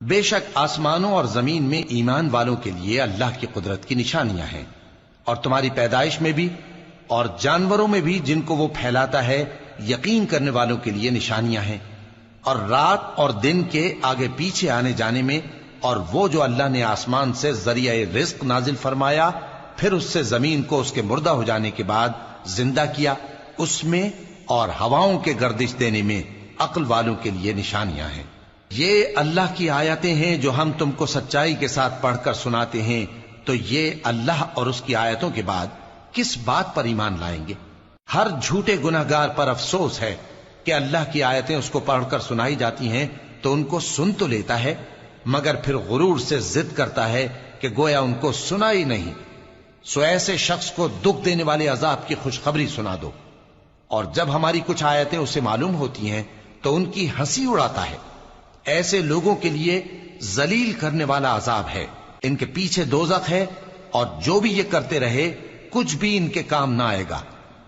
بے شک آسمانوں اور زمین میں ایمان والوں کے لیے اللہ کی قدرت کی نشانیاں ہیں، اور تمہاری پیدائش میں بھی اور جانوروں میں بھی جن کو وہ پھیلاتا ہے یقین کرنے والوں کے لیے نشانیاں ہیں، اور رات اور دن کے آگے پیچھے آنے جانے میں، اور وہ جو اللہ نے آسمان سے ذریعہ رزق نازل فرمایا پھر اس سے زمین کو اس کے مردہ ہو جانے کے بعد زندہ کیا، اس میں اور ہواؤں کے گردش دینے میں عقل والوں کے لیے نشانیاں ہیں۔ یہ اللہ کی آیتیں ہیں جو ہم تم کو سچائی کے ساتھ پڑھ کر سناتے ہیں، تو یہ اللہ اور اس کی آیتوں کے بعد کس بات پر ایمان لائیں گے؟ ہر جھوٹے گناہگار پر افسوس ہے کہ اللہ کی آیتیں اس کو پڑھ کر سنائی جاتی ہیں تو ان کو سن تو لیتا ہے مگر پھر غرور سے ضد کرتا ہے کہ گویا ان کو سنا ہی نہیں۔ سو ایسے شخص کو دکھ دینے والے عذاب کی خوشخبری سنا دو، اور جب ہماری کچھ آیتیں اسے معلوم ہوتی ہیں تو ان کی ہنسی اڑاتا ہے۔ ایسے لوگوں کے لیے ذلیل کرنے والا عذاب ہے، ان کے پیچھے دوزخ ہے، اور جو بھی یہ کرتے رہے کچھ بھی ان کے کام نہ آئے گا،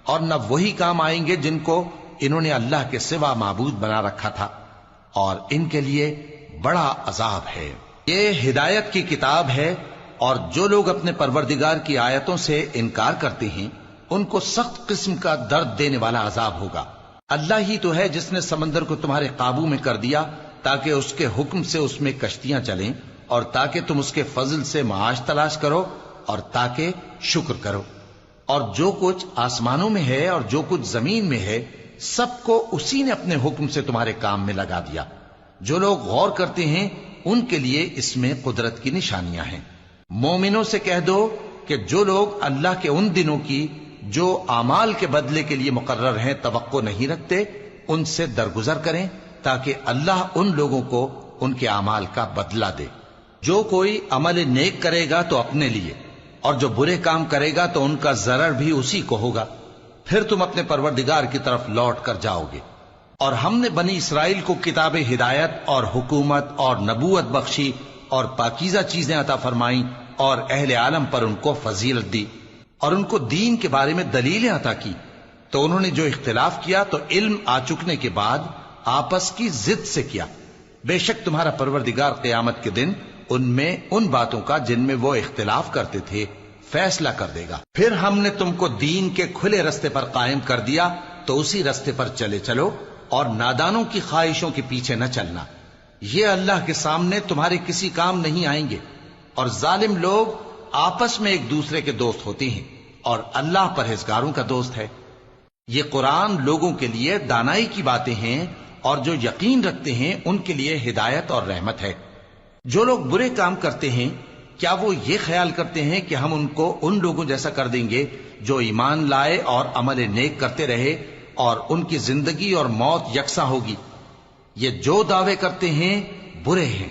اور نہ وہی کام آئیں گے جن کو انہوں نے اللہ کے سوا معبود بنا رکھا تھا، اور ان کے لیے بڑا عذاب ہے۔ یہ ہدایت کی کتاب ہے، اور جو لوگ اپنے پروردگار کی آیتوں سے انکار کرتے ہیں ان کو سخت قسم کا درد دینے والا عذاب ہوگا۔ اللہ ہی تو ہے جس نے سمندر کو تمہارے قابو میں کر دیا تاکہ اس کے حکم سے اس میں کشتیاں چلیں، اور تاکہ تم اس کے فضل سے معاش تلاش کرو، اور تاکہ شکر کرو۔ اور جو کچھ آسمانوں میں ہے اور جو کچھ زمین میں ہے سب کو اسی نے اپنے حکم سے تمہارے کام میں لگا دیا۔ جو لوگ غور کرتے ہیں ان کے لیے اس میں قدرت کی نشانیاں ہیں۔ مومنوں سے کہہ دو کہ جو لوگ اللہ کے ان دنوں کی جو اعمال کے بدلے کے لیے مقرر ہیں توقع نہیں رکھتے ان سے درگزر کریں تاکہ اللہ ان لوگوں کو ان کے اعمال کا بدلہ دے۔ جو کوئی عمل نیک کرے گا تو اپنے لیے، اور جو برے کام کرے گا تو ان کا ضرر بھی اسی کو ہوگا، پھر تم اپنے پروردگار کی طرف لوٹ کر جاؤ گے۔ اور ہم نے بنی اسرائیل کو کتاب ہدایت اور حکومت اور نبوت بخشی اور پاکیزہ چیزیں عطا فرمائیں، اور اہل عالم پر ان کو فضیلت دی، اور ان کو دین کے بارے میں دلیلیں عطا کی، تو انہوں نے جو اختلاف کیا تو علم آ چکنے کے بعد آپس کی ضد سے کیا۔ بے شک تمہارا پروردگار قیامت کے دن ان میں ان باتوں کا جن میں وہ اختلاف کرتے تھے فیصلہ کر دے گا۔ پھر ہم نے تم کو دین کے کھلے رستے پر قائم کر دیا تو اسی رستے پر چلے چلو، اور نادانوں کی خواہشوں کے پیچھے نہ چلنا، یہ اللہ کے سامنے تمہارے کسی کام نہیں آئیں گے۔ اور ظالم لوگ آپس میں ایک دوسرے کے دوست ہوتے ہیں، اور اللہ پرہیزگاروں کا دوست ہے۔ یہ قرآن لوگوں کے لیے دانائی کی باتیں ہیں، اور جو یقین رکھتے ہیں ان کے لیے ہدایت اور رحمت ہے۔ جو لوگ برے کام کرتے ہیں کیا وہ یہ خیال کرتے ہیں کہ ہم ان کو ان لوگوں جیسا کر دیں گے جو ایمان لائے اور عمل نیک کرتے رہے اور ان کی زندگی اور موت یکساں ہوگی؟ یہ جو دعوے کرتے ہیں برے ہیں۔